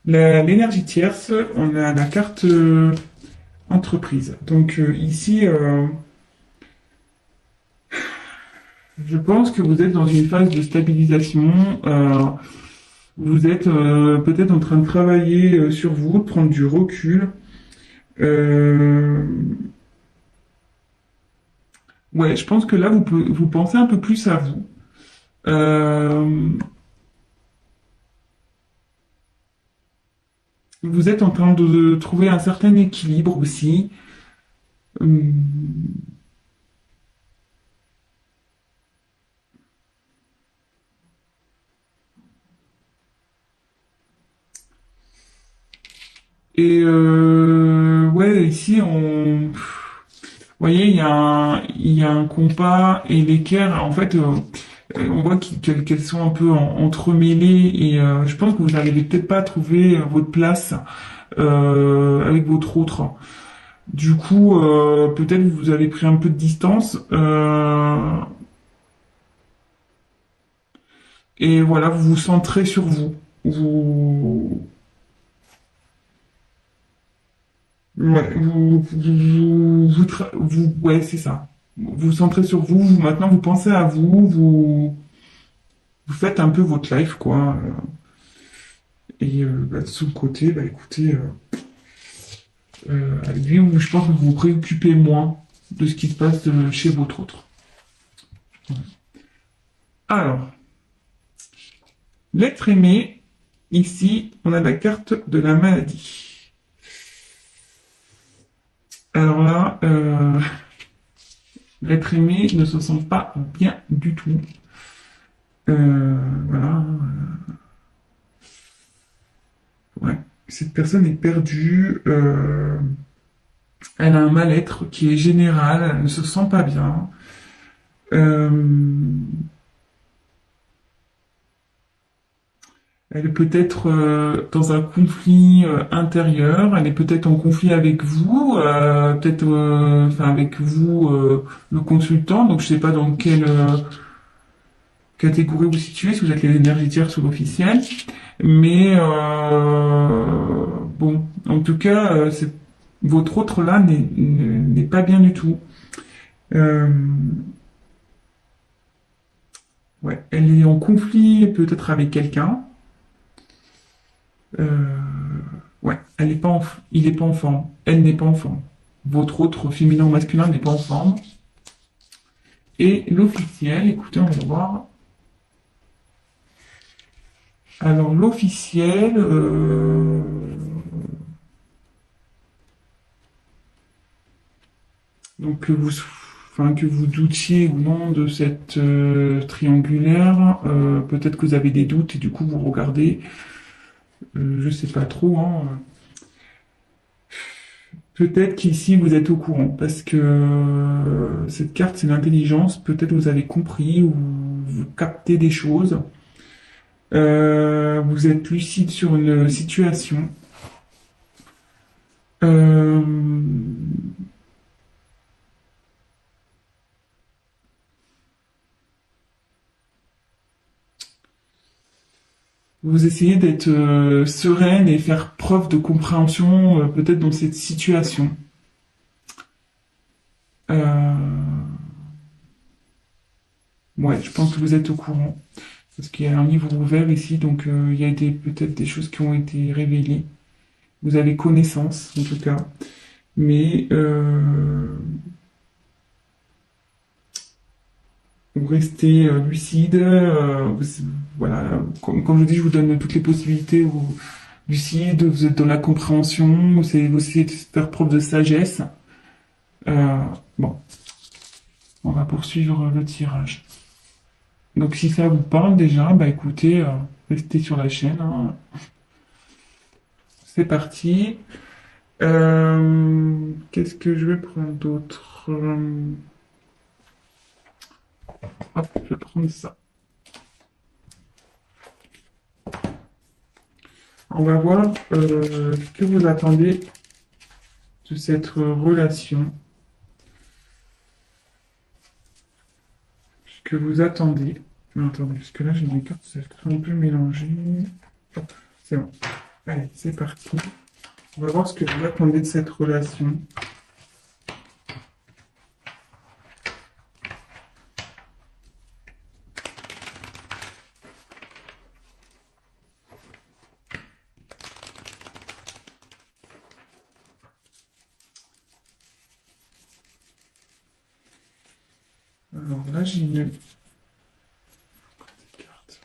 L'énergie tierce, on a la carte entreprise. Donc ici, je pense que vous êtes dans une phase de stabilisation. Vous êtes peut-être en train de travailler sur vous, de prendre du recul. Euh, ouais, je pense que là, vous pensez un peu plus à vous. Euh, Vous êtes en train de trouver un certain équilibre aussi. Hum, Et ouais, ici, vous voyez, il y a un compas et l'équerre. En fait, on voit qu'elles sont un peu entremêlées et je pense que vous n'arrivez peut-être pas à trouver votre place avec votre autre. Du coup, peut-être vous avez pris un peu de distance et voilà, vous vous centrez sur vous. Vous, ouais, ouais, c'est ça. Vous vous centrez sur vous. Maintenant, vous pensez à vous. Vous faites un peu votre life, quoi. Et bah, de son côté, bah écoutez, lui, je pense que vous vous préoccupez moins de ce qui se passe chez votre autre. Alors, l'être aimé, ici, on a la carte de la maladie. Alors là, l'être aimé ne se sent pas bien du tout. Voilà. Ouais. Cette personne est perdue. Elle a un mal-être qui est général. Elle ne se sent pas bien. Euh, Elle est peut-être dans un conflit intérieur, elle est peut-être en conflit avec vous, peut-être enfin avec vous le consultant, donc je sais pas dans quelle catégorie vous situez, si vous êtes les énergies tierces ou l'officiel, mais bon, en tout cas, votre autre là n'est pas bien du tout. Euh, ouais, elle est en conflit peut-être avec quelqu'un. Euh, ouais, elle est pas il n'est pas en forme. Elle n'est pas en forme. Votre autre féminin ou masculin n'est pas en forme. Et l'officiel, écoutez, on va voir. Alors l'officiel, donc enfin, que vous doutiez ou non de cette triangulaire, peut-être que vous avez des doutes et du coup vous regardez, je sais pas trop, hein. Peut-être qu'ici vous êtes au courant parce que cette carte c'est l'intelligence. Peut-être vous avez compris ou vous captez des choses. Vous êtes lucide sur une situation. Euh, Vous essayez d'être sereine et faire preuve de compréhension peut-être dans cette situation. Euh, ouais, je pense que vous êtes au courant parce qu'il y a un livre ouvert ici, donc il y a peut-être des choses qui ont été révélées. Vous avez connaissance en tout cas, mais vous restez lucide. Voilà, comme je dis, je vous donne toutes les possibilités. Lucide, vous êtes dans la compréhension, vous essayez de faire preuve de sagesse. Euh, bon, on va poursuivre le tirage. Donc si ça vous parle déjà, bah écoutez, restez sur la chaîne, hein. C'est parti. Qu'est-ce que je vais prendre d'autre? Hop, je vais prendre ça. On va voir ce que vous attendez de cette relation, ce que vous attendez. Mais attendez, parce que là j'ai mes cartes, elles sont un peu mélangées. Hop, c'est bon. Allez, c'est parti. On va voir ce que vous attendez de cette relation. Alors là, j'ai une carte.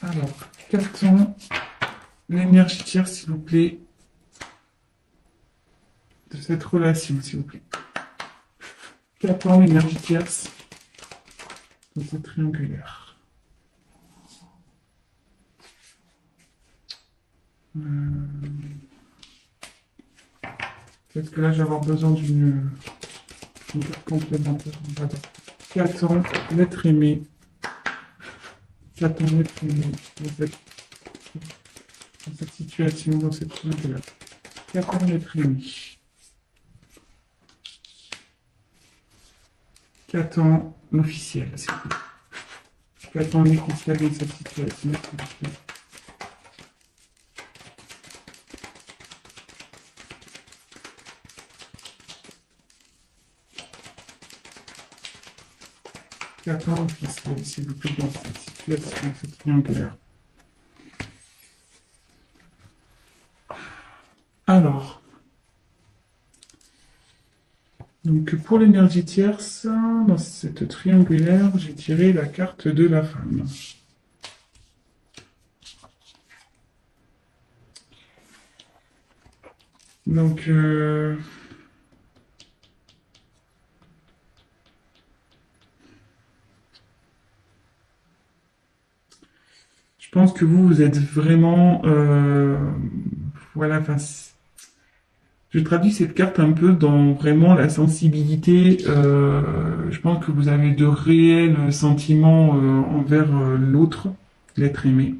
Alors, carton l'énergie tierce, s'il vous plaît, de cette relation, s'il vous plaît. Carton l'énergie tierce dans cette triangulaire. Peut-être que là, je vais avoir besoin d'une carte complémentaire. Voilà. Qu'attend l'être aimé? Qu'attend l'être aimé dans cette situation, dans cette triangulaire? Qu'attend l'être aimé? Qu'attend l'officiel, s'il vous plaît? Qu'attend l'officiel dans cette situation, s'il vous plaît? Qu'attend l'officiel, s'il vous plaît, dans cette situation, dans cette triangulaire? Alors, donc pour l'énergie tierce, dans cette triangulaire, j'ai tiré la carte de la femme. Donc, je pense que vous êtes vraiment, voilà, enfin, je traduis cette carte un peu dans vraiment la sensibilité. Je pense que vous avez de réels sentiments envers l'autre, l'être aimé.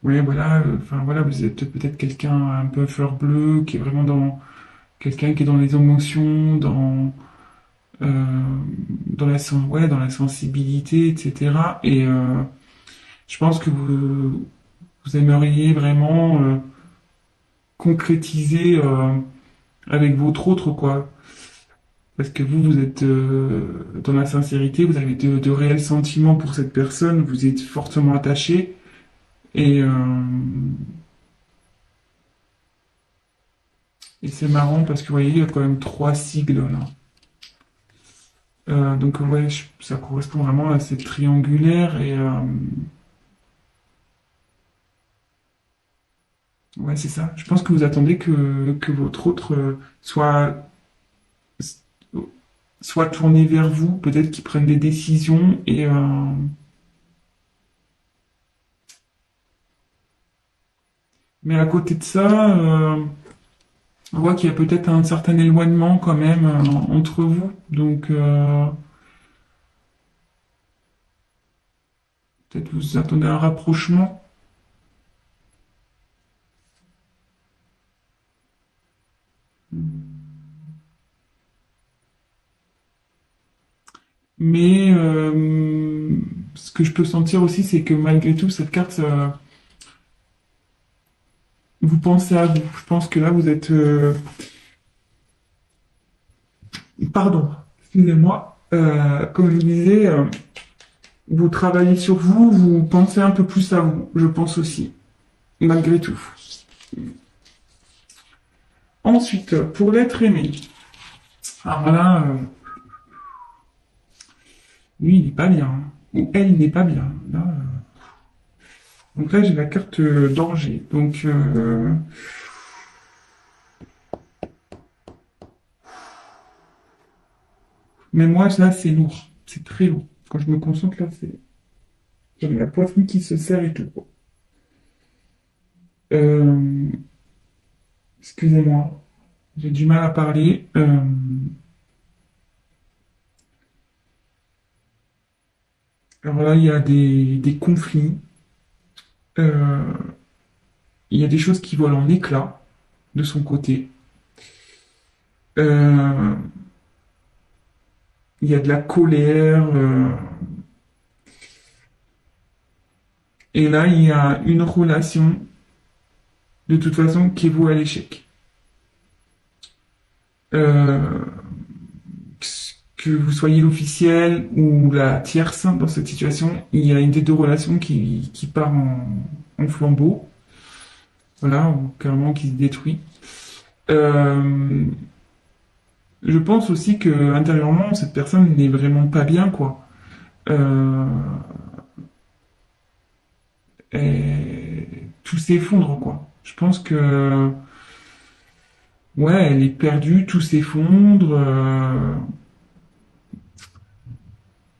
Ouais, voilà, enfin voilà, vous êtes peut-être quelqu'un un peu fleur bleue, qui est vraiment dans quelqu'un qui est dans les émotions, euh, ouais, dans la sensibilité, etc. Et je pense que vous aimeriez vraiment concrétiser avec votre autre, quoi. Parce que vous êtes dans la sincérité, vous avez de réels sentiments pour cette personne, vous êtes fortement attaché. Et, euh, et c'est marrant parce que vous voyez, il y a quand même trois sigles là. Donc ouais, ça correspond vraiment à cette triangulaire et ouais, c'est ça. Je pense que vous attendez que votre autre soit tourné vers vous, peut-être qu'il prenne des décisions et mais à côté de ça, on voit qu'il y a peut-être un certain éloignement quand même entre vous. Donc peut-être vous attendez un rapprochement. Mais ce que je peux sentir aussi, c'est que malgré tout, cette carte, vous pensez à vous. Je pense que là, vous êtes... pardon, excusez-moi. Comme je vous disais, vous travaillez sur vous, vous pensez un peu plus à vous, je pense aussi, malgré tout. Ensuite, pour l'être aimé. Alors là, lui, il n'est pas bien, hein. Ou elle n'est pas bien. Là, donc là, j'ai la carte danger. Donc, mais moi, là, c'est lourd. C'est très lourd. Quand je me concentre, là, c'est... J'ai la poitrine qui se serre et tout. Euh, excusez-moi, j'ai du mal à parler. Alors là, il y a des conflits. Euh, il y a des choses qui volent en éclats de son côté. Euh, il y a de la colère. Et là, il y a une relation, de toute façon, qui vaut à l'échec. Euh, que vous soyez l'officiel ou la tierce dans cette situation, il y a une des deux relations qui part en flambeau, voilà, ou carrément qui se détruit. Euh, je pense aussi que intérieurement, cette personne n'est vraiment pas bien, quoi. Euh, et tout s'effondre, quoi. Je pense que, ouais, elle est perdue, tout s'effondre,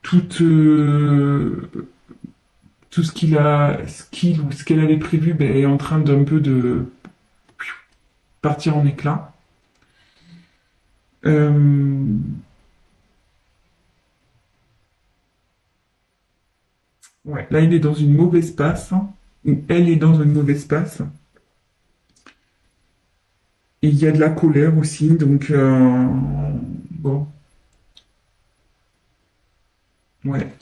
tout, tout ce qu'il ou ce qu'elle avait prévu, ben, est en train d'un peu de partir en éclats. Euh, ouais, là, il est dans une mauvaise passe, ou elle est dans une mauvaise passe. Et il y a de la colère aussi, donc bon, ouais.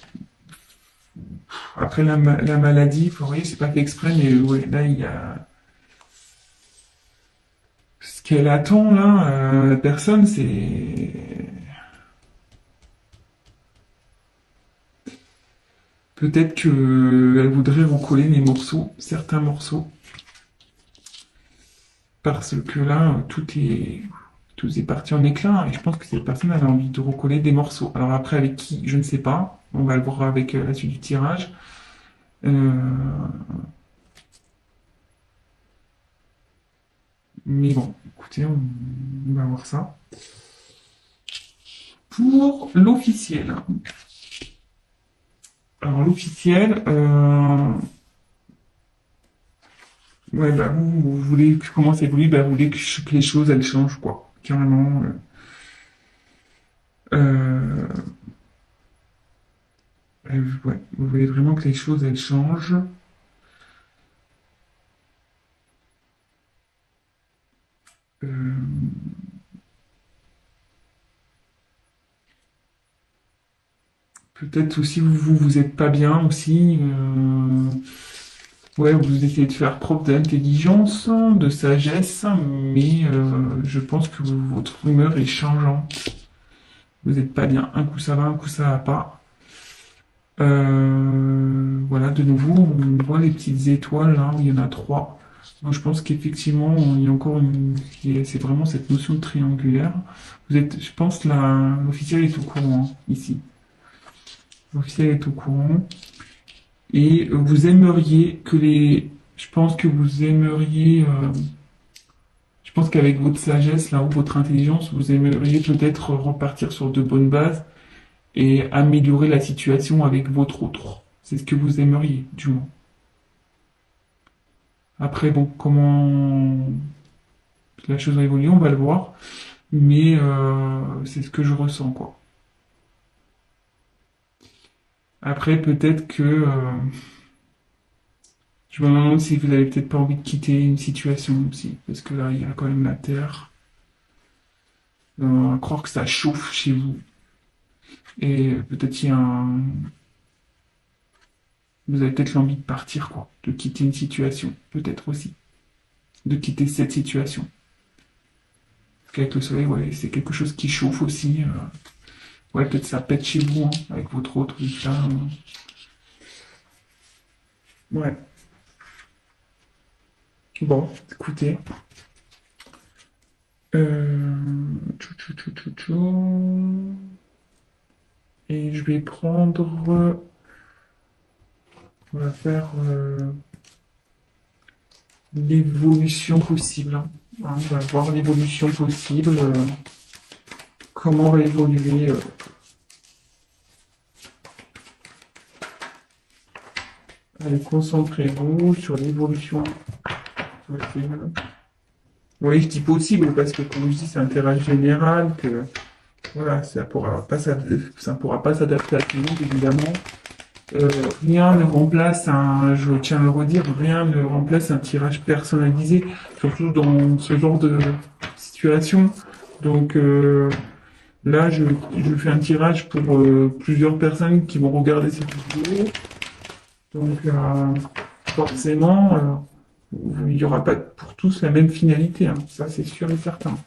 Après la maladie, vous voyez, c'est pas fait exprès, mais ouais, là il y a ce qu'elle attend là, la personne, c'est peut-être que elle voudrait recoller les morceaux, certains morceaux, parce que là tout est parti en éclats et je pense que cette personne elle a envie de recoller des morceaux. Alors après avec qui, je ne sais pas. On va le voir avec la suite du tirage. Euh, mais bon, écoutez, on va voir ça. Pour l'officiel. Alors l'officiel, ouais, bah, vous voulez que je commence à évoluer, bah, vous voulez que les choses elles changent, quoi. Carrément. Euh, ouais, vous voulez vraiment que les choses elles changent. Euh, peut-être aussi vous êtes pas bien aussi. Ouais, vous essayez de faire preuve d'intelligence, de sagesse, mais je pense que votre humeur est changeante. Vous n'êtes pas bien. Un coup ça va, un coup ça va pas. Voilà, de nouveau, on voit les petites étoiles là, où il y en a trois. Donc, je pense qu'effectivement, il y a encore c'est vraiment cette notion de triangulaire. Vous êtes, je pense, l'officiel est au courant hein, ici. L'officiel est au courant. Et vous aimeriez que je pense que vous aimeriez, je pense qu'avec votre sagesse là ou votre intelligence, vous aimeriez peut-être repartir sur de bonnes bases et améliorer la situation avec votre autre. C'est ce que vous aimeriez, du moins. Après, bon, comment la chose va évoluer, on va le voir. Mais c'est ce que je ressens, quoi. Après, peut-être que je me demande si vous avez peut-être pas envie de quitter une situation aussi. Parce que là, il y a quand même la Terre. À croire que ça chauffe chez vous. Et peut-être il y a vous avez peut-être l'envie de partir, quoi. De quitter une situation. Peut-être aussi. De quitter cette situation. Parce qu'avec le soleil, ouais, c'est quelque chose qui chauffe aussi. Ouais, peut-être ça pète chez vous, hein, avec votre autre, là. Ouais. Bon, écoutez. Tchou, tchou, tchou, tchou. Et je vais prendre. On va faire l'évolution possible, hein. On va voir l'évolution possible. Comment va évoluer. Allez, concentrez-vous sur l'évolution possible. Oui, je dis possible parce que, comme je dis, c'est un terrain général que voilà, ça pourra pas s'adapter à tout le monde, évidemment. Rien ne remplace je tiens à le redire, rien ne remplace un tirage personnalisé, surtout dans ce genre de situation. Donc là, je fais un tirage pour plusieurs personnes qui vont regarder cette vidéo. Donc forcément, il n'y aura pas pour tous la même finalité, hein. Ça c'est sûr et certain.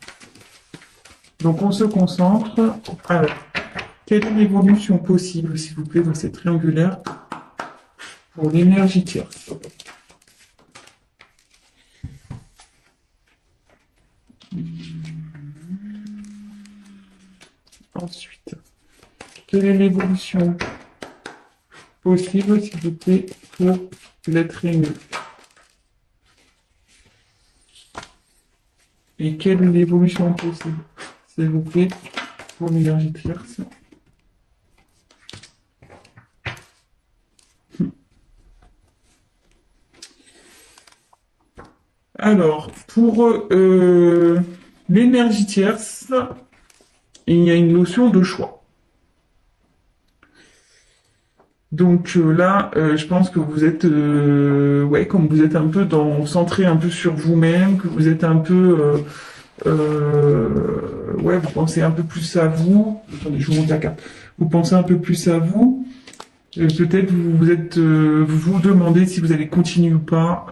Donc on se concentre. Alors, quelle est l'évolution possible, s'il vous plaît, dans cette triangulaire pour l'énergie tierce? Ensuite, quelle est l'évolution possible, s'il vous plaît, pour l'être aimé? Et quelle est l'évolution possible, s'il vous plaît, pour l'énergie tierce? Alors, pour l'énergie tierce, il y a une notion de choix. Donc là, je pense que vous êtes, ouais, comme vous êtes un peu centré un peu sur vous-même, que vous êtes un peu, ouais, vous pensez un peu plus à vous. Attendez, je vous montre la carte. Vous pensez un peu plus à vous. Peut-être vous êtes, vous vous demandez si vous allez continuer ou pas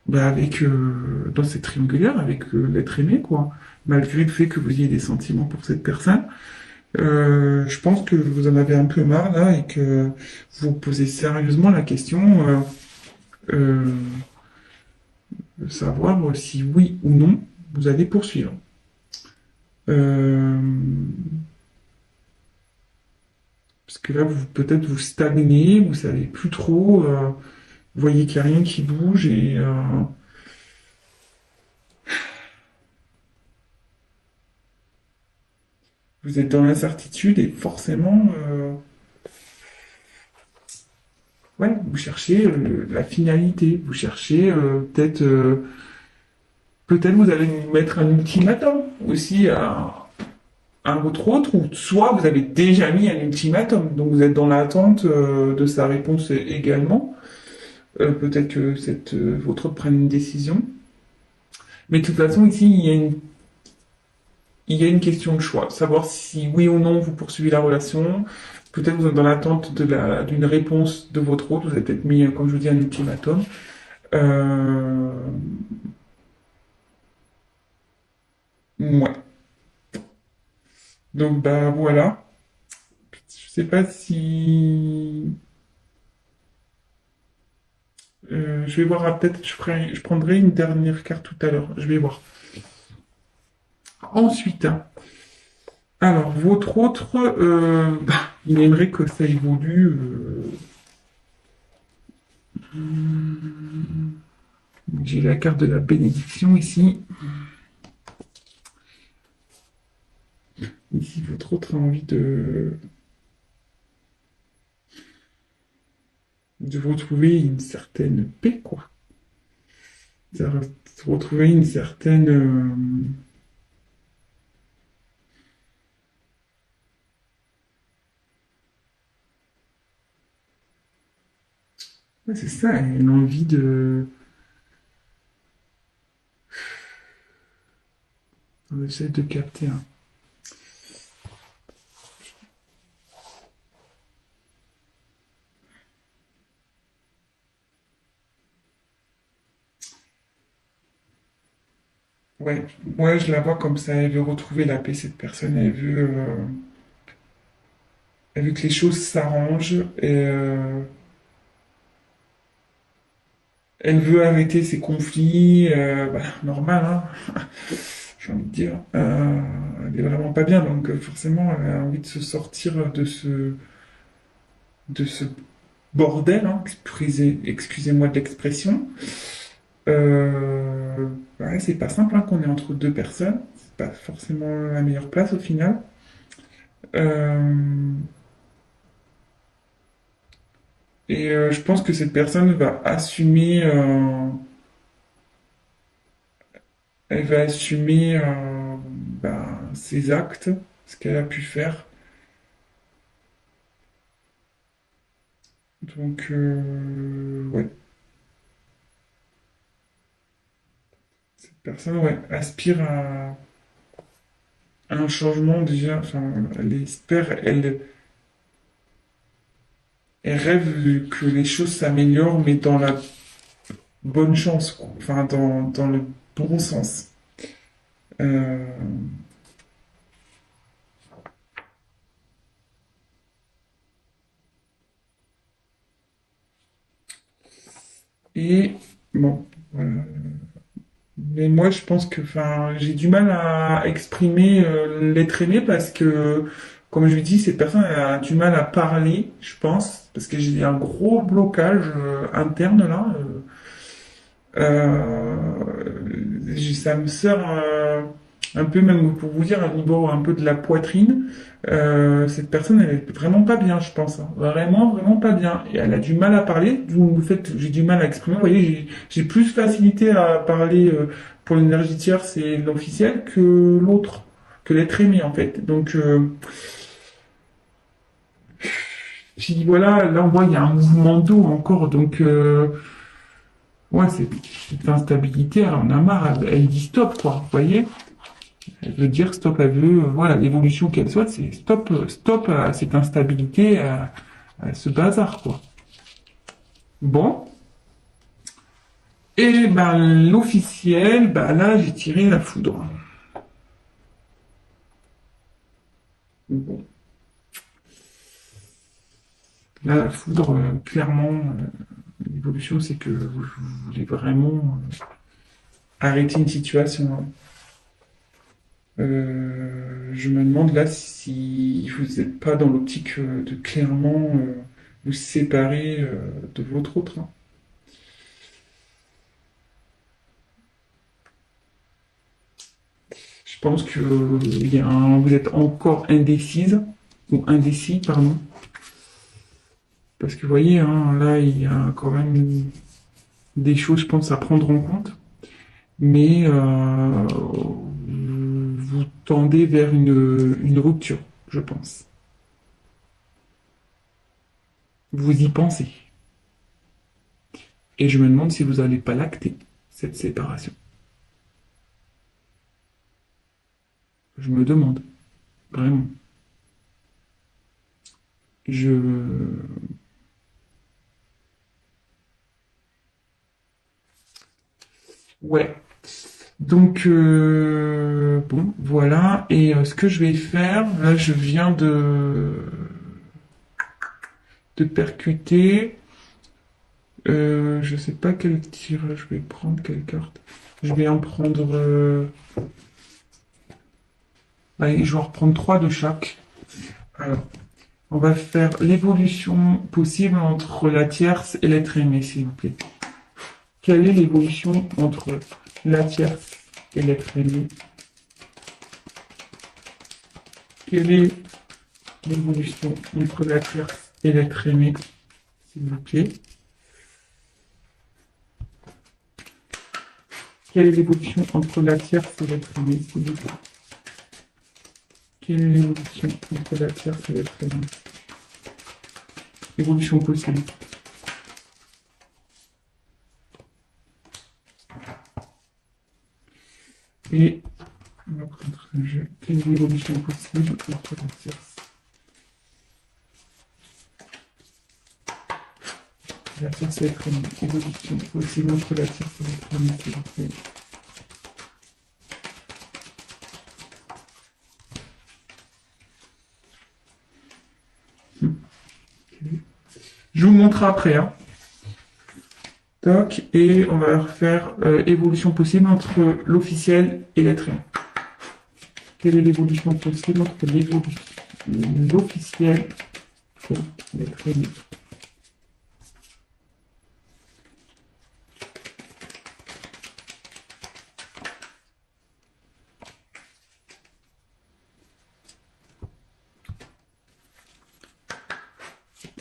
bah, avec dans cette triangulaire avec l'être aimé, quoi. Malgré le fait que vous ayez des sentiments pour cette personne. Je pense que vous en avez un peu marre là et que vous posez sérieusement la question euh, de savoir si oui ou non vous allez poursuivre. Euh, Parce que là, vous peut-être vous stagnez, vous savez plus trop, vous voyez qu'il n'y a rien qui bouge et vous êtes dans l'incertitude et forcément, ouais, vous cherchez la finalité, vous cherchez peut-être vous allez mettre un ultimatum aussi à votre autre, ou soit vous avez déjà mis un ultimatum, donc vous êtes dans l'attente de sa réponse également. Peut-être que votre autre prenne une décision. Mais de toute façon, ici, il y a une question de choix. Savoir si oui ou non vous poursuivez la relation. Peut-être vous êtes dans l'attente d'une réponse de votre autre. Vous avez peut-être mis, comme je vous dis, un ultimatum. Euh, ouais. Donc, bah voilà. Je sais pas si je vais voir, peut-être je prendrai une dernière carte tout à l'heure. Je vais voir. Ensuite, alors, votre autre, il aimerait que ça évolue. J'ai la carte de la bénédiction ici. Ici, votre autre a envie de retrouver une certaine paix, quoi. De retrouver une certaine. Ouais, c'est ça, une envie de. On essaie de capter, hein. Ouais, ouais, je la vois comme ça. Elle veut retrouver la paix, cette personne. Elle veut que les choses s'arrangent. Et, elle veut arrêter ses conflits. Bah, normal, hein, j'ai envie de dire. Elle est vraiment pas bien, donc forcément, elle a envie de se sortir de ce bordel, hein, excusez-moi de l'expression. Ouais, c'est pas simple hein, qu'on est entre deux personnes. C'est pas forcément la meilleure place au final. Euh, et je pense que cette personne va assumer, elle va assumer ben, ses actes, ce qu'elle a pu faire. Donc, ouais, Personne, ouais, aspire à un changement déjà. Enfin, elle espère, elle rêve que les choses s'améliorent, mais dans la bonne chance, quoi. Enfin, dans le bon sens. Euh, et bon, voilà. Mais moi, je pense que, enfin, j'ai du mal à exprimer l'être aimé parce que, comme je lui dis, cette personne elle a du mal à parler, je pense, parce que j'ai un gros blocage interne là. Ça me sert un peu, même pour vous dire, au niveau un peu de la poitrine. Cette personne, elle est vraiment pas bien, je pense, hein. Vraiment, vraiment pas bien. Et elle a du mal à parler, d'où le fait que j'ai du mal à exprimer. Vous voyez, j'ai plus facilité à parler pour l'énergie tierce et l'officiel que l'autre, que l'être aimé, en fait. Donc, j'ai dit, voilà, là, on voit, il y a un mouvement d'eau encore. Donc, ouais, cette instabilité, elle en a marre. Elle dit stop, quoi. Vous voyez? Elle veut dire stop, elle veut, voilà, l'évolution qu'elle souhaite, c'est stop, stop à cette instabilité, à ce bazar, quoi. Bon. Et ben, l'officiel, ben là, j'ai tiré la foudre. Bon. Là, la foudre, clairement, l'évolution, c'est que vous voulez vraiment arrêter une situation, hein. Je me demande là si vous n'êtes pas dans l'optique de clairement vous séparer de votre autre, hein. Je pense que vous êtes encore indécise, ou indécis, pardon. Parce que vous voyez, hein, là, il y a quand même des choses, je pense, à prendre en compte. Mais vous tendez vers une rupture, je pense. Vous y pensez. Et je me demande si vous n'allez pas l'acter, cette séparation. Je me demande, vraiment. Je... Ouais. Donc, bon, voilà. Et ce que je vais faire, là, je viens de percuter. Je sais pas quel tirage je vais prendre, quelle carte. Je vais en prendre. Allez, je vais en reprendre trois de chaque. Alors, on va faire l'évolution possible entre la tierce et l'être aimé, s'il vous plaît. Quelle est l'évolution entre la tierce et l'être aimé? Quelle est l'évolution entre la tierce et l'être aimé, s'il vous plaît? Quelle est l'évolution entre la tierce et l'être aimé, s'il vous plaît? Quelle est l'évolution entre la tierce et l'être aimé? Évolution possible. Et on va prendre un jeu. Quelle est l'évolution possible entre la tierce? La tierce et l'être aimé. Évolution possible entre la tierce et l'être aimé, s'il vous plaît. Je vous montre après, hein. Toc, et on va refaire évolution possible entre l'officiel et l'être aimé. Quelle est l'évolution possible entre l'officiel et l'être aimé?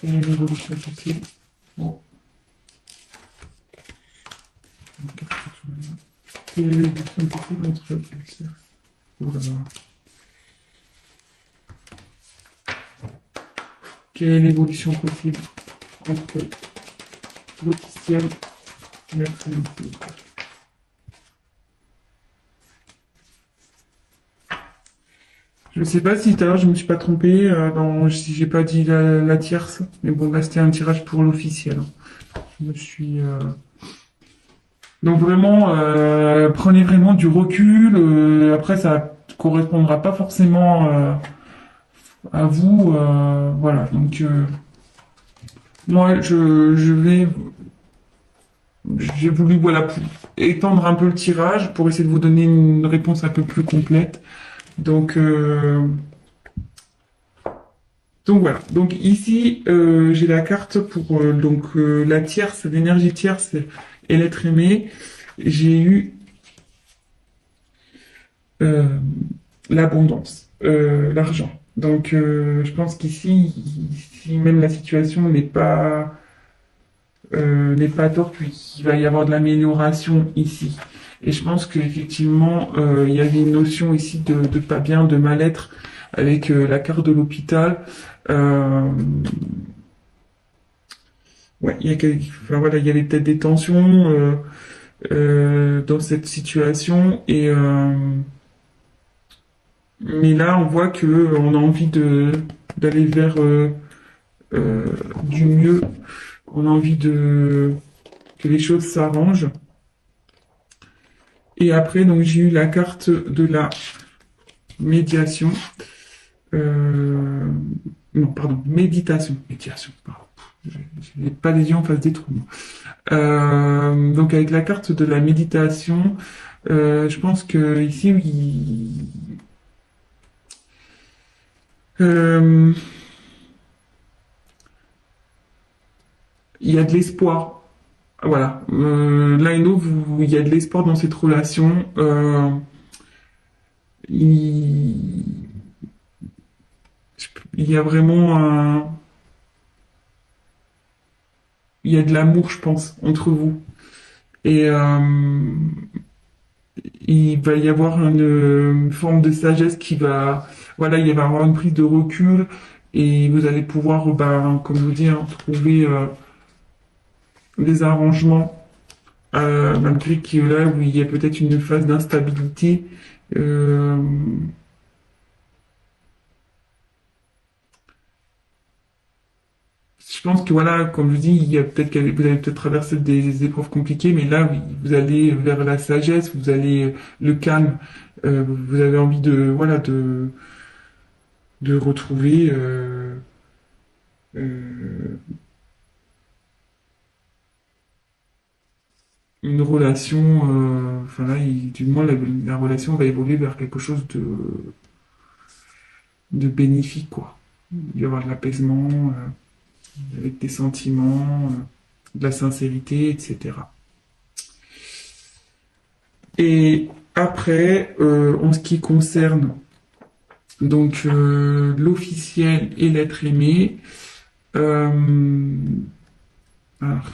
Quelle est l'évolution possible? Bon. Quelle est l'évolution possible entre l'officiel? Oh là là. Quelle est l'évolution possible entre l'officiel et l'être aimé? Je sais pas si tout à l'heure je me suis pas trompé, si j'ai pas dit la tierce, mais bon là c'était un tirage pour l'officiel, hein. Je me suis donc vraiment prenez vraiment du recul. Après ça correspondra pas forcément à vous, voilà. Donc moi j'ai voulu voilà étendre un peu le tirage pour essayer de vous donner une réponse un peu plus complète. Donc Donc voilà. Donc ici, j'ai la carte pour la tierce, l'énergie tierce et l'être aimé. J'ai eu euh, l'abondance, l'argent. Donc je pense qu'ici, si même la situation n'est pas top, il va y avoir de l'amélioration ici. Et je pense qu'effectivement, il y avait une notion ici de pas bien, de mal-être avec la carte de l'hôpital. Euh, Ouais, enfin, voilà, il y avait peut-être des tensions dans cette situation mais là on voit que on a envie de d'aller vers euh, du mieux, on a envie de que les choses s'arrangent. Et après donc j'ai eu la carte de la médiation, euh, non pardon méditation pardon. J'ai pas les yeux en face des trous. Donc avec la carte de la méditation, je pense que ici, euh, il y a de l'espoir. Voilà. L'un et l'autre, il y a de l'espoir dans cette relation. Il, il y a vraiment il y a de l'amour, je pense, entre vous. Et il va y avoir une forme de sagesse voilà, il va y avoir une prise de recul et vous allez pouvoir, comme vous dites, hein, trouver des arrangements, malgré que là où il y a peut-être une phase d'instabilité. euh, je pense que voilà, comme je dis, il y a peut-être que vous allez peut-être traverser des épreuves compliquées, mais là, oui, vous allez vers la sagesse, vous allez le calme. Vous avez envie voilà, de retrouver euh, une relation. Enfin là, du moins, la relation va évoluer vers quelque chose de bénéfique, quoi. Il va y avoir de l'apaisement, avec des sentiments, de la sincérité, etc. Et après, en ce qui concerne l'officiel et l'être aimé, euh, alors,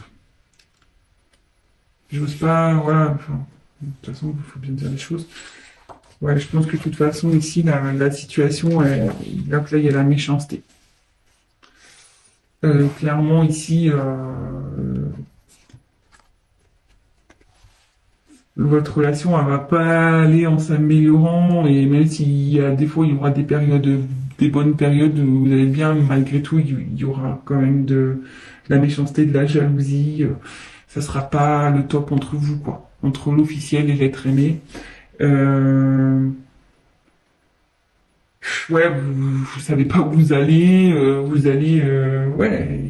j'ose pas, voilà, enfin, de toute façon, il faut bien dire les choses. Ouais, je pense que de toute façon, ici, la situation, là, il y a la méchanceté. Clairement, ici, votre relation, elle va pas aller en s'améliorant, et même s'il y a des fois, il y aura des bonnes périodes où vous allez bien, malgré tout, il y aura quand même de la méchanceté, de la jalousie. Ça sera pas le top entre vous, quoi. Entre l'officiel et l'être aimé. Euh, ouais, vous savez pas où vous allez, ouais,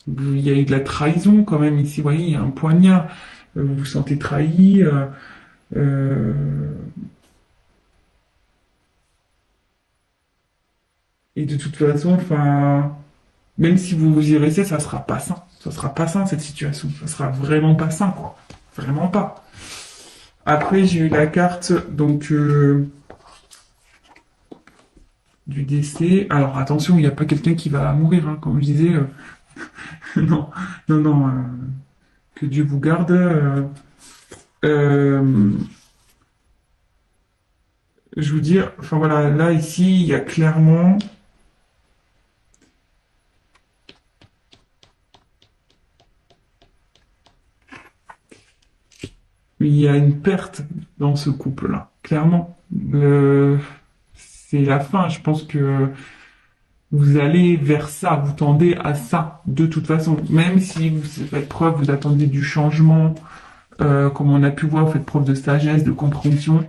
il y a eu de la trahison quand même ici, vous voyez, il y a un poignard, vous vous sentez trahi, euh, et de toute façon, enfin, même si vous y restez, ça sera pas sain. Ça sera pas sain cette situation. Ça sera vraiment pas sain, quoi. Vraiment pas. Après, j'ai eu la carte du décès. Alors attention, il n'y a pas quelqu'un qui va mourir, hein, comme je disais. Non, non, non. Que Dieu vous garde. Euh, je vous dis, enfin voilà, là ici, il y a clairement, il y a une perte dans ce couple-là. clairement. C'est la fin. Je pense que vous allez vers ça, vous tendez à ça, de toute façon. Même si vous faites preuve, vous attendez du changement, comme on a pu voir, vous faites preuve de sagesse, de compréhension.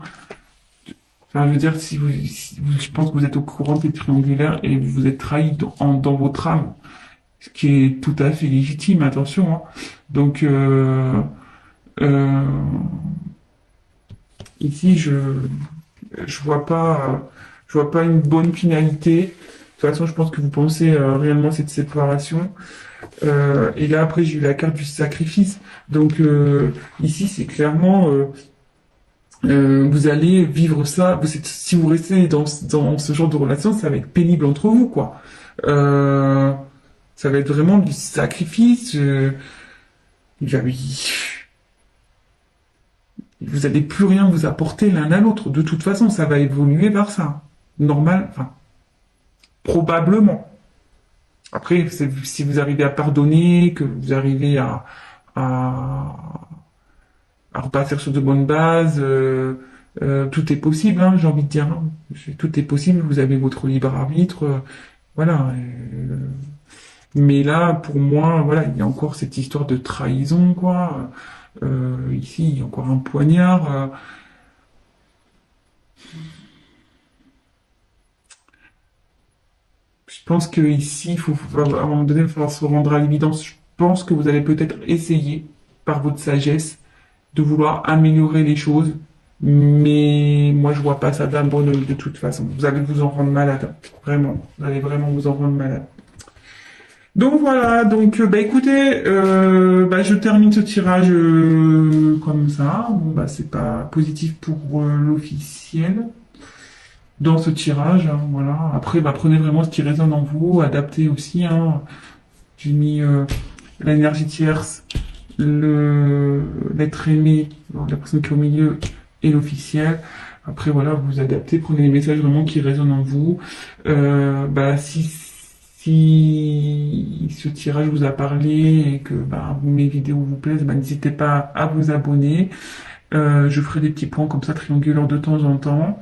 Enfin, je veux dire, je pense que vous êtes au courant des triangulaires et vous êtes trahi dans votre âme, ce qui est tout à fait légitime, attention, hein. Donc, euh, ici, je je vois pas une bonne finalité. De toute façon, je pense que vous pensez réellement à cette séparation. Et là, après, j'ai eu la carte du sacrifice. Donc, ici, c'est clairement, vous allez vivre ça. Si vous restez dans ce genre de relation, ça va être pénible entre vous, quoi. Euh, Ça va être vraiment du sacrifice. Il va- Vous allez plus rien vous apporter l'un à l'autre. De toute façon, ça va évoluer vers ça. Normal, enfin, probablement. Après, si vous arrivez à pardonner, que vous arrivez à, à repartir sur de bonnes bases, tout est possible, hein, j'ai envie de dire, hein. Tout est possible, vous avez votre libre arbitre, voilà. Mais là, pour moi, voilà, il y a encore cette histoire de trahison, quoi. Ici, il y a encore un poignard. Je pense que ici, à un moment donné, il va falloir se rendre à l'évidence. Je pense que vous allez peut-être essayer, par votre sagesse, de vouloir améliorer les choses, mais moi, je vois pas ça d'un bon oeil de toute façon. Vous allez vous en rendre malade, vraiment. Vous allez vraiment vous en rendre malade. Donc voilà, donc bah écoutez, bah, je termine ce tirage comme ça. Bon bah c'est pas positif pour l'officiel dans ce tirage, hein, voilà. Après, bah, prenez vraiment ce qui résonne en vous, adaptez aussi, hein. J'ai mis l'énergie tierce, l'être aimé, la personne qui est au milieu et l'officiel. Après, voilà, vous adaptez, prenez les messages vraiment qui résonnent en vous. Bah, si ce tirage vous a parlé et que bah, mes vidéos vous plaisent, bah, n'hésitez pas à vous abonner. Je ferai des petits points comme ça, triangulaires de temps en temps.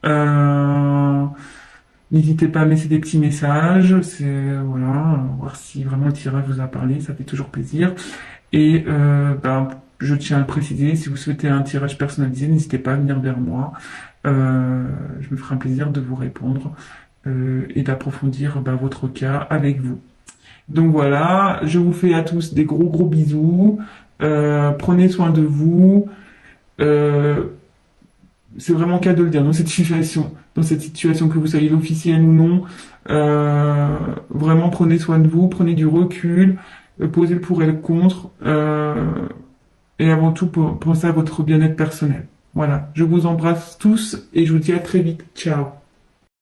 Euh, N'hésitez pas à me laisser des petits messages, c'est voilà, voir si vraiment le tirage vous a parlé, ça fait toujours plaisir. Et ben, je tiens à le préciser, si vous souhaitez un tirage personnalisé, n'hésitez pas à venir vers moi. Je me ferai un plaisir de vous répondre et d'approfondir ben, votre cas avec vous. Donc voilà, je vous fais à tous des gros gros bisous. Prenez soin de vous. Euh, c'est vraiment le cas de le dire, dans cette situation que vous soyez l'officiel ou non, vraiment prenez soin de vous, prenez du recul, posez le pour et le contre, et avant tout, pensez à votre bien-être personnel. Voilà, je vous embrasse tous et je vous dis à très vite. Ciao.